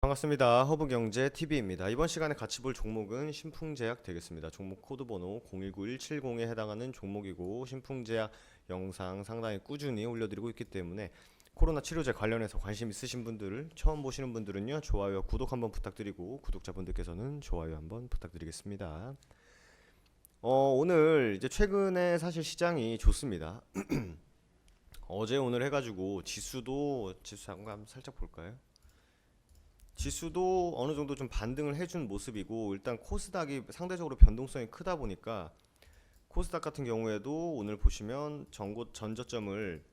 반갑습니다. 허브경제TV입니다. 이번 시간에 같이 볼 종목은 신풍제약 되겠습니다. 종목 코드번호 019170에 해당하는 종목이고, 신풍제약 영상 상당히 꾸준히 올려드리고 있기 때문에 코로나 치료제 관련해서 관심 있으신 분들, 처음 보시는 분들은요, 좋아요, 구독 한번 부탁드리고, 구독자분들께서는 좋아요 한번 부탁드리겠습니다. 오늘 이제 최근에 사실 시장이 좋습니다. 어제 오늘 해가지고 지수 잠깐 살짝 볼까요? 지수도 어느 정도 좀 반등을 해준 모습이고, 일단 코스닥이 상대적으로 변동성이 크다 보니까 코스닥 같은 경우에도 오늘 보시면 전저점을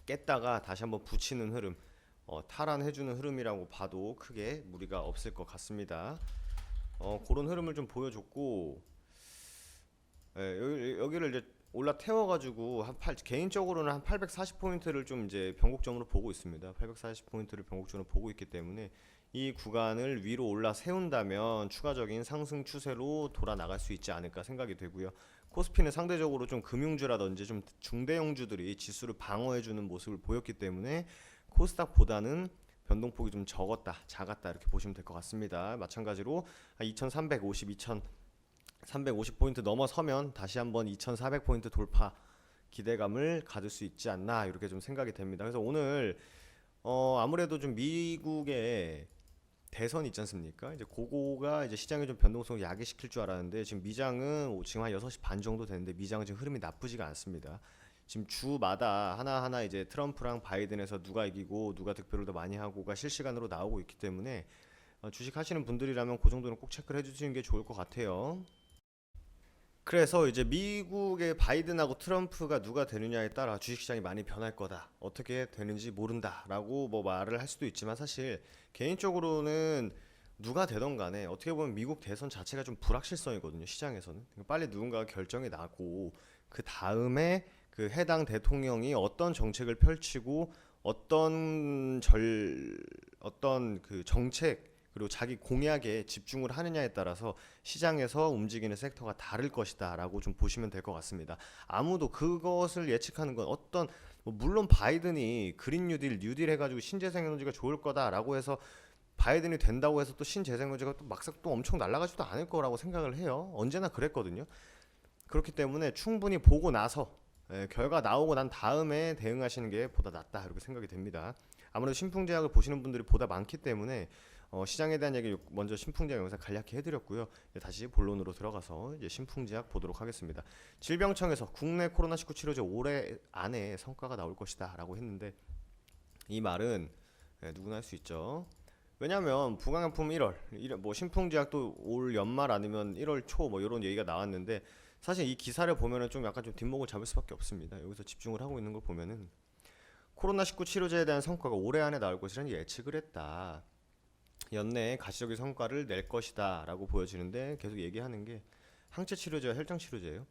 깼다가 다시 한번 붙이는 흐름, 탈환해주는 흐름이라고 봐도 크게 무리가 없을 것 같습니다. 그런 흐름을 좀 보여줬고, 여기를 이제 올라 태워가지고 개인적으로는 한 840포인트를 좀 이제 변곡점으로 보고 있습니다. 840포인트를 변곡점으로 보고 있기 때문에 이 구간을 위로 올라 세운다면 추가적인 상승 추세로 돌아 나갈 수 있지 않을까 생각이 되고요. 코스피는 상대적으로 좀 금융주라든지 좀 중대형주들이 지수를 방어해주는 모습을 보였기 때문에 코스닥보다는 변동폭이 좀 작았다 이렇게 보시면 될 것 같습니다. 마찬가지로 2350, 2350포인트 넘어서면 다시 한번 2400포인트 돌파 기대감을 가질 수 있지 않나 이렇게 좀 생각이 됩니다. 그래서 오늘 아무래도 좀 미국의 대선 있지 않습니까? 이제 그거가 이제 시장의 좀 변동성을 야기시킬 줄 알았는데, 지금 미장은 지금 한 6시 반 정도 되는데 미장은 지금 흐름이 나쁘지가 않습니다. 지금 주마다 하나하나 이제 트럼프랑 바이든에서 누가 이기고 누가 득표를 더 많이 하고가 실시간으로 나오고 있기 때문에 주식 하시는 분들이라면 그 정도는 꼭 체크를 해주시는 게 좋을 것 같아요. 그래서 이제 미국의 바이든하고 트럼프가 누가 되느냐에 따라 주식시장이 많이 변할 거다, 어떻게 되는지 모른다라고 뭐 말을 할 수도 있지만, 사실 개인적으로는 누가 되던 간에 어떻게 보면 미국 대선 자체가 좀 불확실성이거든요, 시장에서는. 빨리 누군가가 결정이 나고 그 다음에 그 해당 대통령이 어떤 정책을 펼치고 어떤 그 정책 그리고 자기 공약에 집중을 하느냐에 따라서 시장에서 움직이는 섹터가 다를 것이다 라고 좀 보시면 될 것 같습니다. 아무도 그것을 예측하는 건 물론 바이든이 그린 뉴딜 해가지고 신재생에너지가 좋을 거다라고 해서 바이든이 된다고 해서 또 신재생에너지가 또 막상 또 엄청 날아가지도 않을 거라고 생각을 해요. 언제나 그랬거든요. 그렇기 때문에 충분히 보고 나서 결과 나오고 난 다음에 대응하시는 게 보다 낫다 이렇게 생각이 됩니다. 아무래도 신풍제약을 보시는 분들이 보다 많기 때문에 시장에 대한 얘기 먼저 신풍제약 영상 간략히 해드렸고요. 다시 본론으로 들어가서 이제 신풍제약 보도록 하겠습니다. 질병청에서 국내 코로나19 치료제 올해 안에 성과가 나올 것이다 라고 했는데, 이 말은 누구나 할 수 있죠. 왜냐하면 부강약품 1월 뭐 신풍제약도 올 연말 아니면 1월 초 뭐 이런 얘기가 나왔는데, 사실 이 기사를 보면은 좀 약간 좀 뒷목을 잡을 수밖에 없습니다. 여기서 집중을 하고 있는 걸 보면은 코로나19 치료제에 대한 성과가 올해 안에 나올 것이라는 예측을 했다. 연내에 가시적인 성과를 낼 것이다 라고 보여지는데, 계속 얘기하는 게 항체 치료제와 혈장 치료제예요.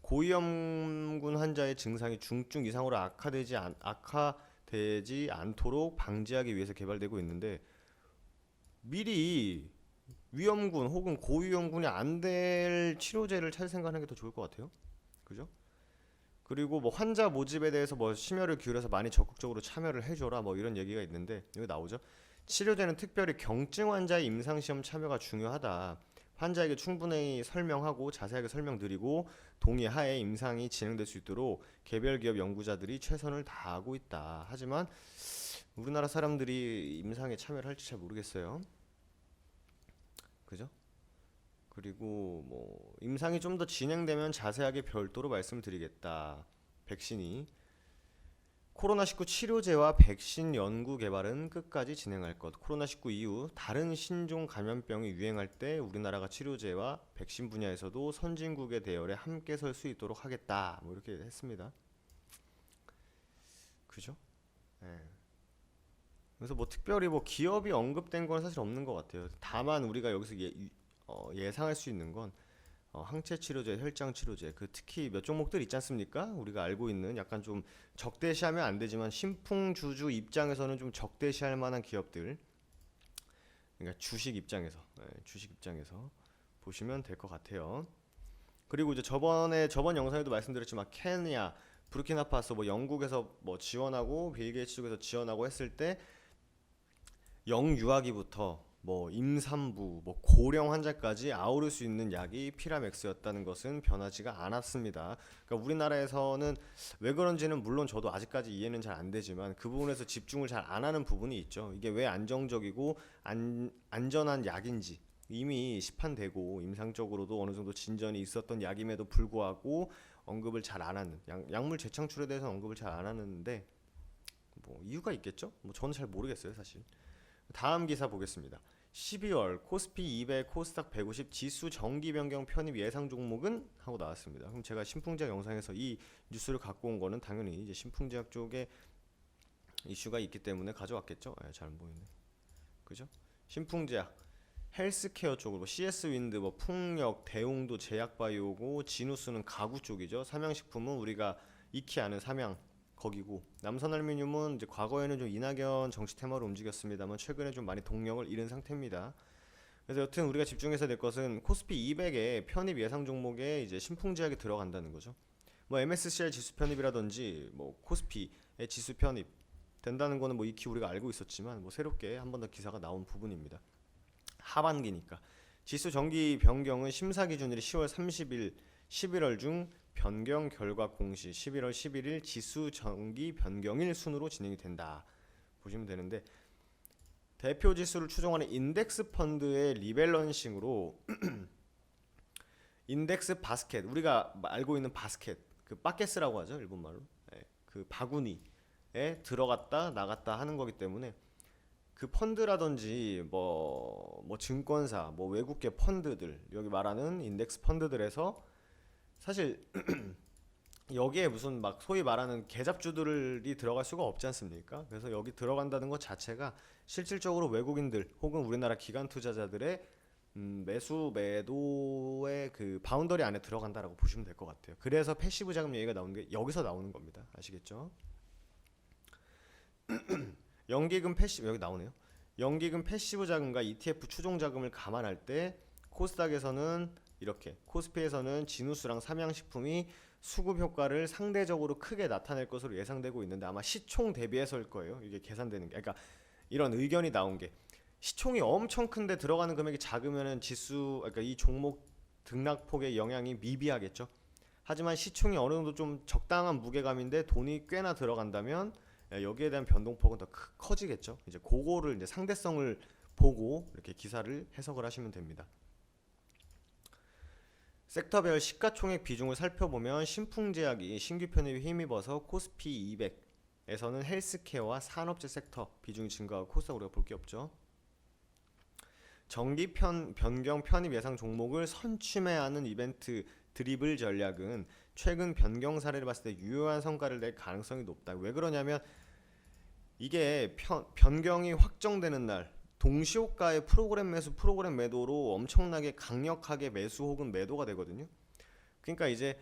고위험군 환자의 증상이 중증 이상으로 악화되지 않도록 방지하기 위해서 개발되고 있는데, 미리 위험군 혹은 고위험군이 안 될 치료제를 찾을 생각하는 게 더 좋을 것 같아요. 그죠? 그리고 뭐 환자 모집에 대해서 뭐 심혈을 기울여서 많이 적극적으로 참여를 해줘라 뭐 이런 얘기가 있는데, 여기 나오죠. 치료제는 특별히 경증 환자의 임상시험 참여가 중요하다. 환자에게 충분히 설명하고 자세하게 설명드리고 동의하에 임상이 진행될 수 있도록 개별 기업 연구자들이 최선을 다하고 있다. 하지만 우리나라 사람들이 임상에 참여를 할지 잘 모르겠어요. 그죠? 그리고 뭐 임상이 좀 더 진행되면 자세하게 별도로 말씀드리겠다. 백신이 코로나19 치료제와 백신 연구 개발은 끝까지 진행할 것. 코로나19 이후 다른 신종 감염병이 유행할 때 우리나라가 치료제와 백신 분야에서도 선진국의 대열에 함께 설 수 있도록 하겠다. 뭐 이렇게 했습니다. 그죠? 네. 그래서 뭐 특별히 뭐 기업이 언급된 건 사실 없는 것 같아요. 다만 우리가 여기서 예상할 수 있는 건 항체 치료제, 혈장 치료제, 그 특히 몇 종목들 있지 않습니까? 우리가 알고 있는 약간 좀 적대시하면 안 되지만 신풍주주 입장에서는 좀 적대시할 만한 기업들, 그러니까 주식 입장에서 보시면 될 것 같아요. 그리고 이제 저번 영상에도 말씀드렸지만 케냐, 부르키나파소, 뭐 영국에서 뭐 지원하고 빌 게이츠 쪽에서 지원하고 했을 때 영유아기부터 뭐 임산부, 뭐 고령 환자까지 아우를 수 있는 약이 피라맥스였다는 것은 변하지가 않았습니다. 그러니까 우리나라에서는 왜 그런지는 물론 저도 아직까지 이해는 잘 안 되지만 그 부분에서 집중을 잘 안 하는 부분이 있죠. 이게 왜 안정적이고 안전한 약인지 이미 시판되고 임상적으로도 어느 정도 진전이 있었던 약임에도 불구하고 언급을 잘 안 하는 약물 재창출에 대해서 언급을 잘 안 하는데 뭐 이유가 있겠죠? 뭐 저는 잘 모르겠어요, 사실. 다음 기사 보겠습니다. 12월 코스피 200, 코스닥 150 지수 정기 변경 편입 예상 종목은 하고 나왔습니다. 그럼 제가 신풍제약 영상에서 이 뉴스를 갖고 온 거는 당연히 이제 신풍제약 쪽에 이슈가 있기 때문에 가져왔겠죠. 잘 안 보이네. 그죠? 신풍제약 헬스케어 쪽으로 CS 윈드, 뭐 풍력, 대웅도 제약바이오고 지누스는 가구 쪽이죠. 삼양식품은 우리가 익히 아는 삼양 거기고 남선알루미늄은 이제 과거에는 좀 이낙연 정치 테마로 움직였습니다만 최근에 좀 많이 동력을 잃은 상태입니다. 그래서 여튼 우리가 집중해서 될 것은 코스피 200의 편입 예상 종목에 이제 신풍제약이 들어간다는 거죠. 뭐 MSCI 지수 편입이라든지 뭐 코스피의 지수 편입 된다는 거는 뭐 익히 우리가 알고 있었지만 뭐 새롭게 한 번 더 기사가 나온 부분입니다. 하반기니까 지수 정기 변경은 심사 기준일이 10월 30일, 11월 중 변경 결과 공시 11월 11일 지수 정기 변경일 순으로 진행이 된다. 보시면 되는데 대표 지수를 추종하는 인덱스 펀드의 리밸런싱으로 인덱스 바스켓 우리가 알고 있는 바스켓 그 바켓스라고 하죠 일본말로 그 바구니에 들어갔다 나갔다 하는 거기 때문에 그 펀드라든지 뭐 증권사 뭐 외국계 펀드들 여기 말하는 인덱스 펀드들에서 사실 여기에 무슨 막 소위 말하는 계잡주들이 들어갈 수가 없지 않습니까? 그래서 여기 들어간다는 것 자체가 실질적으로 외국인들 혹은 우리나라 기관 투자자들의 매수 매도의 그 바운더리 안에 들어간다라고 보시면 될 것 같아요. 그래서 패시브 자금 얘기가 나오는 게 여기서 나오는 겁니다. 아시겠죠? 연기금 패시브 여기 나오네요. 연기금 패시브 자금과 ETF 추종 자금을 감안할 때 코스닥에서는 이렇게 코스피에서는 지누스랑 삼양식품이 수급 효과를 상대적으로 크게 나타낼 것으로 예상되고 있는데 아마 시총 대비해서일 거예요. 이게 계산되는 게. 그러니까 이런 의견이 나온 게 시총이 엄청 큰데 들어가는 금액이 작으면은 지수 그러니까 이 종목 등락폭의 영향이 미비하겠죠. 하지만 시총이 어느 정도 좀 적당한 무게감인데 돈이 꽤나 들어간다면 여기에 대한 변동폭은 더 커지겠죠. 이제 그거를 이제 상대성을 보고 이렇게 기사를 해석을 하시면 됩니다. 섹터별 시가총액 비중을 살펴보면 신풍제약이 신규 편입에 힘입어서 코스피 200에서는 헬스케어와 산업재 섹터 비중이 증가하고 코스닥 우리가 볼 게 없죠. 정기 변경 편입 예상 종목을 선취매하는 이벤트 드리블 전략은 최근 변경 사례를 봤을 때 유효한 성과를 낼 가능성이 높다. 왜 그러냐면 이게 변경이 확정되는 날 동시효과의 프로그램 매수, 프로그램 매도로 엄청나게 강력하게 매수 혹은 매도가 되거든요. 그러니까 이제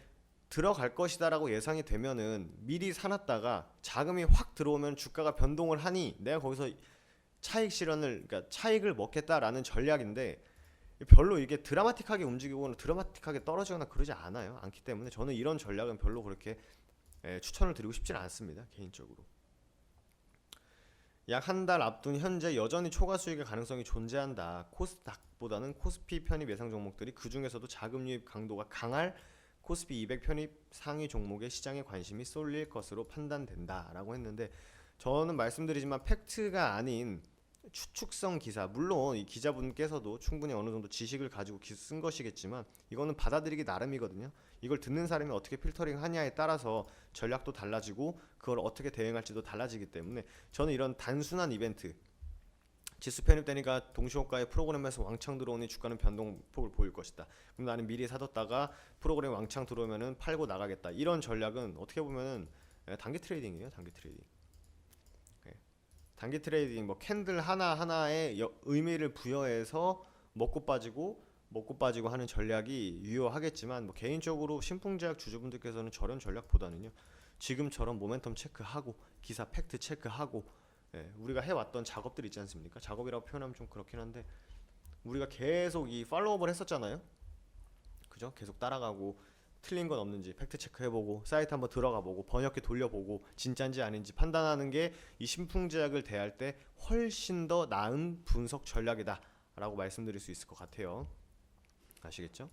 들어갈 것이다라고 예상이 되면은 미리 사놨다가 자금이 확 들어오면 주가가 변동을 하니 내가 거기서 차익 실현을 그러니까 차익을 먹겠다라는 전략인데 별로 이게 드라마틱하게 움직이거나 드라마틱하게 떨어지거나 그러지 않기 때문에 저는 이런 전략은 별로 그렇게 추천을 드리고 싶지는 않습니다. 개인적으로. 약 한 달 앞둔 현재 여전히 초과 수익의 가능성이 존재한다. 코스닥보다는 코스피 편입 예상 종목들이 그 중에서도 자금 유입 강도가 강할 코스피 200 편입 상위 종목에 시장에 관심이 쏠릴 것으로 판단된다라고 했는데 저는 말씀드리지만 팩트가 아닌 추측성 기사 물론 이 기자분께서도 충분히 어느 정도 지식을 가지고 쓴 것이겠지만 이거는 받아들이기 나름이거든요. 이걸 듣는 사람이 어떻게 필터링 하냐에 따라서 전략도 달라지고 그걸 어떻게 대응할지도 달라지기 때문에 저는 이런 단순한 이벤트 지수 편입되니까 동시효과의 프로그램에서 왕창 들어오니 주가는 변동폭을 보일 것이다. 그럼 나는 미리 사뒀다가 프로그램 왕창 들어오면은 팔고 나가겠다. 이런 전략은 어떻게 보면은 단기 트레이딩이에요. 단기 트레이딩. 단기 트레이딩 뭐 캔들 하나하나에 의미를 부여해서 먹고 빠지고 하는 전략이 유효하겠지만 뭐 개인적으로 신풍제약 주주분들께서는 저런 전략보다는요. 지금처럼 모멘텀 체크하고 기사 팩트 체크하고 우리가 해왔던 작업들 있지 않습니까? 작업이라고 표현하면 좀 그렇긴 한데 우리가 계속 이 팔로우업을 했었잖아요. 그죠? 계속 따라가고 틀린 건 없는지 팩트 체크해보고 사이트 한번 들어가보고 번역기 돌려보고 진짜인지 아닌지 판단하는 게 이 신풍제약을 대할 때 훨씬 더 나은 분석 전략이다 라고 말씀드릴 수 있을 것 같아요. 아시겠죠?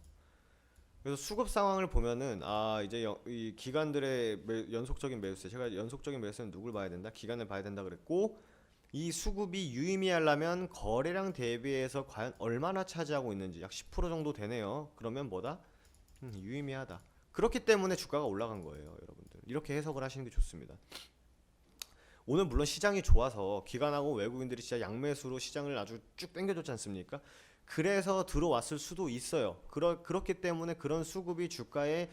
그래서 수급 상황을 보면은 이제 이 기관들의 연속적인 매수세, 제가 연속적인 매수세는 누굴 봐야 된다? 기관을 봐야 된다 그랬고, 이 수급이 유의미하려면 거래량 대비해서 과연 얼마나 차지하고 있는지 약 10% 정도 되네요. 그러면 뭐다? 유의미하다. 그렇기 때문에 주가가 올라간 거예요, 여러분들. 이렇게 해석을 하시는 게 좋습니다. 오늘 물론 시장이 좋아서 기관하고 외국인들이 진짜 양매수로 시장을 아주 쭉 당겨줬지 않습니까? 그래서 들어왔을 수도 있어요. 그렇기 때문에 그런 수급이 주가에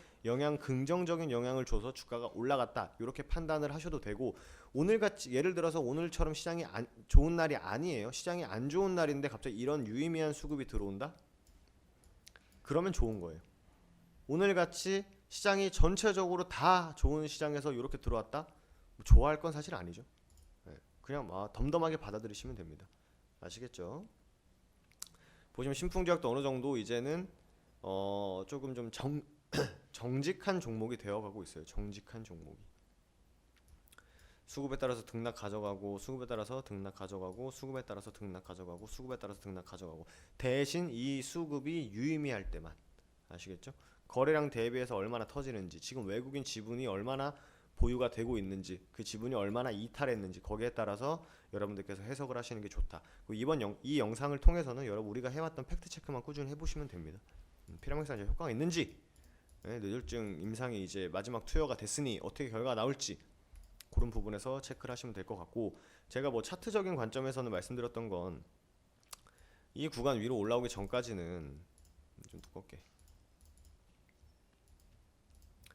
긍정적인 영향을 줘서 주가가 올라갔다, 이렇게 판단을 하셔도 되고, 오늘같이 예를 들어서 오늘처럼 시장이 좋은 날이 아니에요. 시장이 안 좋은 날인데 갑자기 이런 유의미한 수급이 들어온다? 그러면 좋은 거예요. 오늘같이 시장이 전체적으로 다 좋은 시장에서 이렇게 들어왔다? 좋아할 건 사실 아니죠. 그냥 덤덤하게 받아들이시면 됩니다. 아시겠죠? 보시면 신풍제약도 어느 정도 이제는 조금 좀 정직한 종목이 되어가고 있어요. 정직한 종목이. 수급에 따라서 등락 가져가고, 수급에 따라서 등락 가져가고, 수급에 따라서 등락 가져가고, 수급에 따라서 등락 가져가고, 대신 이 수급이 유의미할 때만. 아시겠죠? 거래량 대비해서 얼마나 터지는지, 지금 외국인 지분이 얼마나 보유가 되고 있는지, 그 지분이 얼마나 이탈했는지, 거기에 따라서 여러분들께서 해석을 하시는 게 좋다. 이 영상을 통해서는 여러분 우리가 해왔던 팩트 체크만 꾸준히 해보시면 됩니다. 피라믹스 이제 효과가 있는지, 뇌졸중 임상이 이제 마지막 투여가 됐으니 어떻게 결과가 나올지, 그런 부분에서 체크를 하시면 될 것 같고, 제가 뭐 차트적인 관점에서는 말씀드렸던 건 이 구간 위로 올라오기 전까지는 좀 두껍게,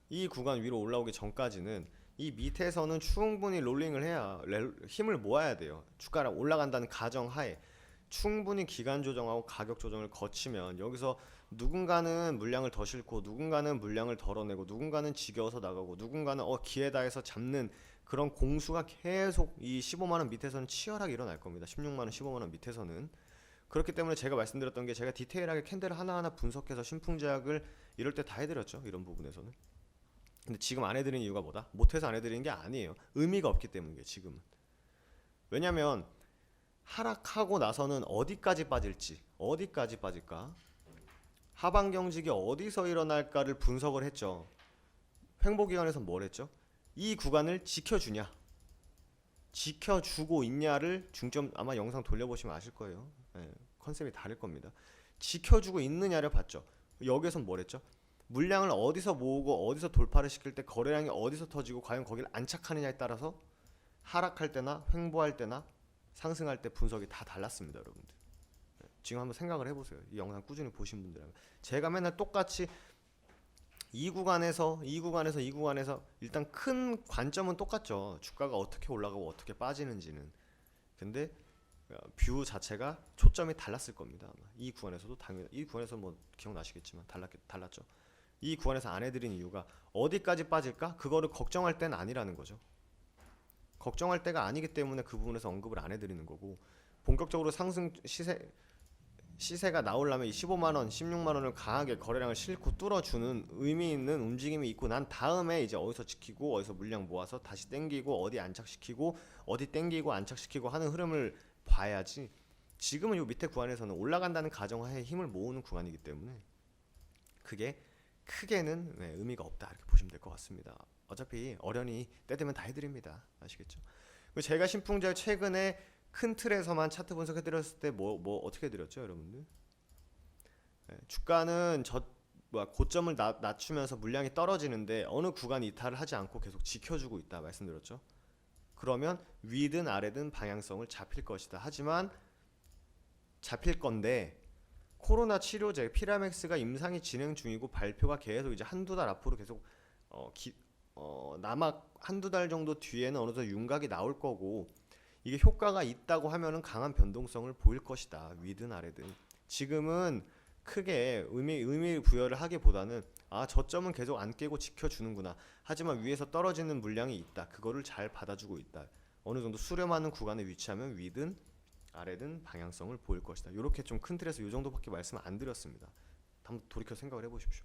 이 구간 위로 올라오기 전까지는 이 밑에서는 충분히 롤링을 해야 힘을 모아야 돼요. 주가가 올라간다는 가정하에 충분히 기간 조정하고 가격 조정을 거치면, 여기서 누군가는 물량을 더 싣고, 누군가는 물량을 덜어내고, 누군가는 지겨워서 나가고, 누군가는 기회다 해서 잡는 그런 공수가 계속 이 15만원 밑에서는 치열하게 일어날 겁니다. 16만원, 15만원 밑에서는. 그렇기 때문에 제가 말씀드렸던 게, 제가 디테일하게 캔들을 하나하나 분석해서 신풍제약을 이럴 때 다 해드렸죠. 이런 부분에서는. 근데 지금 안 해드리는 이유가 뭐다? 못해서 안 해드리는 게 아니에요. 의미가 없기 때문이에요, 지금은. 왜냐면 하락하고 나서는 어디까지 빠질까? 하방 경직이 어디서 일어날까를 분석을 했죠. 횡보기관에서 뭘 했죠? 이 구간을 지켜주냐, 지켜주고 있냐를 중점, 아마 영상 돌려보시면 아실 거예요. 컨셉이 다를 겁니다. 지켜주고 있느냐를 봤죠. 여기에선 뭘 했죠? 물량을 어디서 모으고 어디서 돌파를 시킬 때 거래량이 어디서 터지고 과연 거기를 안착하느냐에 따라서 하락할 때나 횡보할 때나 상승할 때 분석이 다 달랐습니다, 여러분들. 지금 한번 생각을 해보세요. 이 영상 꾸준히 보신 분들은. 제가 맨날 똑같이 이 구간에서 일단 큰 관점은 똑같죠. 주가가 어떻게 올라가고 어떻게 빠지는지는. 근데 뷰 자체가 초점이 달랐을 겁니다. 아마. 이 구간에서도 당연히, 이 구간에서 뭐 기억나시겠지만 달랐죠. 이 구간에서 안 해드린 이유가 어디까지 빠질까? 그거를 걱정할 때는 아니라는 거죠. 걱정할 때가 아니기 때문에 그 부분에서 언급을 안 해드리는 거고, 본격적으로 상승 시세가 나오려면 이 15만원, 16만원을 강하게 거래량을 싣고 뚫어주는 의미 있는 움직임이 있고 난 다음에 이제 어디서 지키고 어디서 물량 모아서 다시 땡기고 어디 안착시키고 어디 땡기고 안착시키고 하는 흐름을 봐야지, 지금은 요 밑에 구간에서는 올라간다는 가정하에 힘을 모으는 구간이기 때문에 그게 크게는 의미가 없다, 이렇게 보시면 될 것 같습니다. 어차피 어련히 때 되면 다 해드립니다. 아시겠죠? 제가 신풍제약 최근에 큰 틀에서만 차트 분석해드렸을 때 뭐 어떻게 해드렸죠, 여러분들? 주가는 고점을 낮추면서 물량이 떨어지는데 어느 구간 이탈을 하지 않고 계속 지켜주고 있다 말씀드렸죠. 그러면 위든 아래든 방향성을 잡힐 것이다. 하지만 잡힐 건데, 코로나 치료제 피라맥스가 임상이 진행 중이고 발표가 계속 이제 한두 달 앞으로 계속 한두 달 정도 뒤에는 어느 정도 윤곽이 나올 거고, 이게 효과가 있다고 하면은 강한 변동성을 보일 것이다. 위든 아래든. 지금은 크게 의미 부여를 하기보다는 저점은 계속 안 깨고 지켜주는구나. 하지만 위에서 떨어지는 물량이 있다. 그거를 잘 받아주고 있다. 어느 정도 수렴하는 구간에 위치하면 위든 아래든 방향성을 보일 것이다. 이렇게 좀 큰 틀에서 이 정도밖에 말씀 안 드렸습니다. 한번 돌이켜 생각을 해보십시오.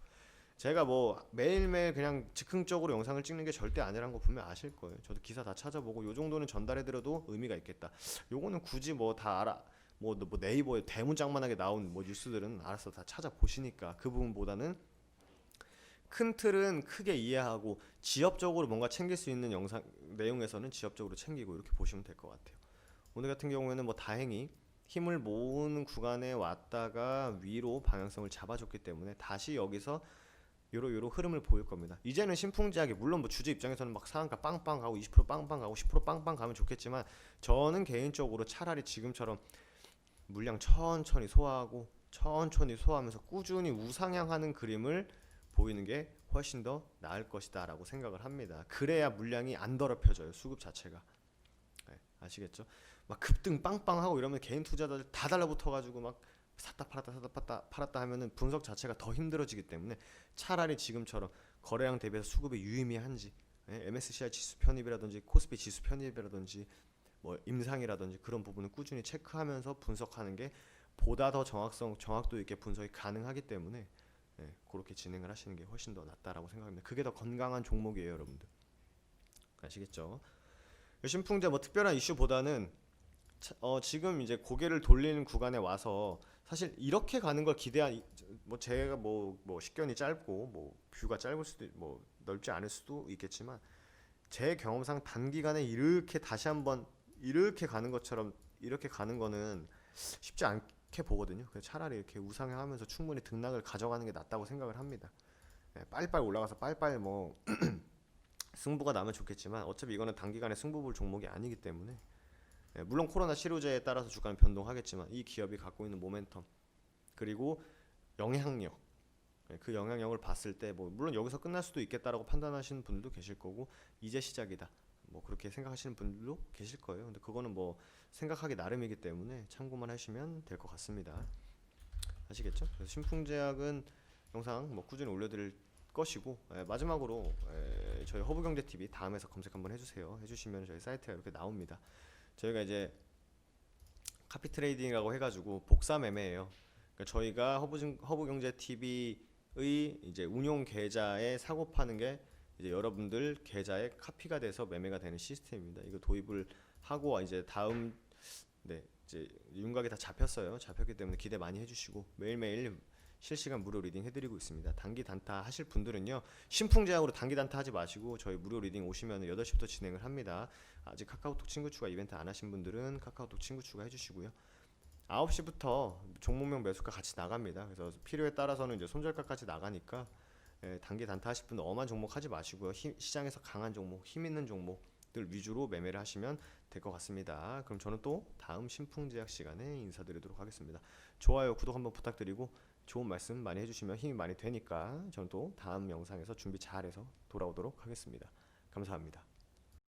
제가 뭐 매일매일 그냥 즉흥적으로 영상을 찍는 게 절대 아니라는 거 분명 아실 거예요. 저도 기사 다 찾아보고 요 정도는 전달해드려도 의미가 있겠다. 요거는 굳이 뭐 다 알아. 뭐 네이버에 대문짝만하게 나온 뭐 뉴스들은 알아서 다 찾아보시니까 그 부분보다는 큰 틀은 크게 이해하고 지엽적으로 뭔가 챙길 수 있는 영상 내용에서는 지엽적으로 챙기고 이렇게 보시면 될 것 같아요. 오늘 같은 경우에는 뭐 다행히 힘을 모으는 구간에 왔다가 위로 방향성을 잡아줬기 때문에 다시 여기서 요로 흐름을 보일 겁니다. 이제는 신풍지하게 물론 뭐 주주 입장에서는 막 상한가 빵빵 가고 20% 빵빵 가고 10% 빵빵 가면 좋겠지만 저는 개인적으로 차라리 지금처럼 물량 천천히 소화하고 천천히 소화하면서 꾸준히 우상향하는 그림을 보이는 게 훨씬 더 나을 것이다라고 생각을 합니다. 그래야 물량이 안 더럽혀져요. 수급 자체가. 네, 아시겠죠? 막 급등 빵빵하고 이러면 개인 투자자들 다 달라붙어가지고 막 샀다 팔았다 샀다 팔았다 하면은 분석 자체가 더 힘들어지기 때문에 차라리 지금처럼 거래량 대비해서 수급이 유의미한지 MSCI 지수 편입이라든지 코스피 지수 편입이라든지 뭐 임상이라든지 그런 부분을 꾸준히 체크하면서 분석하는 게 보다 더 정확도 있게 분석이 가능하기 때문에 그렇게 진행을 하시는 게 훨씬 더 낫다라고 생각합니다. 그게 더 건강한 종목이에요, 여러분들. 아시겠죠? 신풍제 뭐 특별한 이슈보다는 지금 이제 고개를 돌리는 구간에 와서 사실 이렇게 가는 걸 기대한 뭐 제가 뭐 식견이 짧고 뭐 뷰가 짧을 수도 뭐 넓지 않을 수도 있겠지만 제 경험상 단기간에 이렇게 다시 한번 이렇게 가는 것처럼 이렇게 가는 거는 쉽지 않게 보거든요. 그래서 차라리 이렇게 우상향하면서 충분히 등락을 가져가는 게 낫다고 생각을 합니다. 빨리빨리 올라가서 빨리빨리 뭐 승부가 나면 좋겠지만 어차피 이거는 단기간에 승부 볼 종목이 아니기 때문에 물론 코로나 치료제에 따라서 주가는 변동하겠지만 이 기업이 갖고 있는 모멘텀 그리고 영향력 그 영향력을 봤을 때 뭐 물론 여기서 끝날 수도 있겠다라고 판단하시는 분들도 계실 거고 이제 시작이다 뭐 그렇게 생각하시는 분들도 계실 거예요. 근데 그거는 뭐 생각하기 나름이기 때문에 참고만 하시면 될 것 같습니다. 아시겠죠? 그래서 신풍제약은 영상 뭐 꾸준히 올려드릴 것이고 마지막으로 저희 허브경제TV 다음에서 검색 한번 해주세요. 해주시면 저희 사이트가 이렇게 나옵니다. 저희가 이제 카피 트레이딩이라고 해가지고 복사 매매예요. 그러니까 저희가 허브경제TV의 이제 운용 계좌에 사고 파는 게 이제 여러분들 계좌에 카피가 돼서 매매가 되는 시스템입니다. 이거 도입을 하고 이제 다음 이제 윤곽이 다 잡혔어요. 잡혔기 때문에 기대 많이 해주시고 매일매일 실시간 무료 리딩 해드리고 있습니다. 단기 단타 하실 분들은요 신풍제약으로 단기 단타 하지 마시고 저희 무료 리딩 오시면 8시부터 진행을 합니다. 아직 카카오톡 친구 추가 이벤트 안 하신 분들은 카카오톡 친구 추가 해주시고요. 9시부터 종목명 매수가 같이 나갑니다. 그래서 필요에 따라서는 이제 손절가까지 나가니까 단기 단타 하실 분들 엄한 종목 하지 마시고요. 시장에서 강한 종목, 힘 있는 종목들 위주로 매매를 하시면 될 것 같습니다. 그럼 저는 또 다음 신풍제약 시간에 인사드리도록 하겠습니다. 좋아요, 구독 한번 부탁드리고 좋은 말씀 많이 해주시면 힘이 많이 되니까 저는 또 다음 영상에서 준비 잘해서 돌아오도록 하겠습니다. 감사합니다.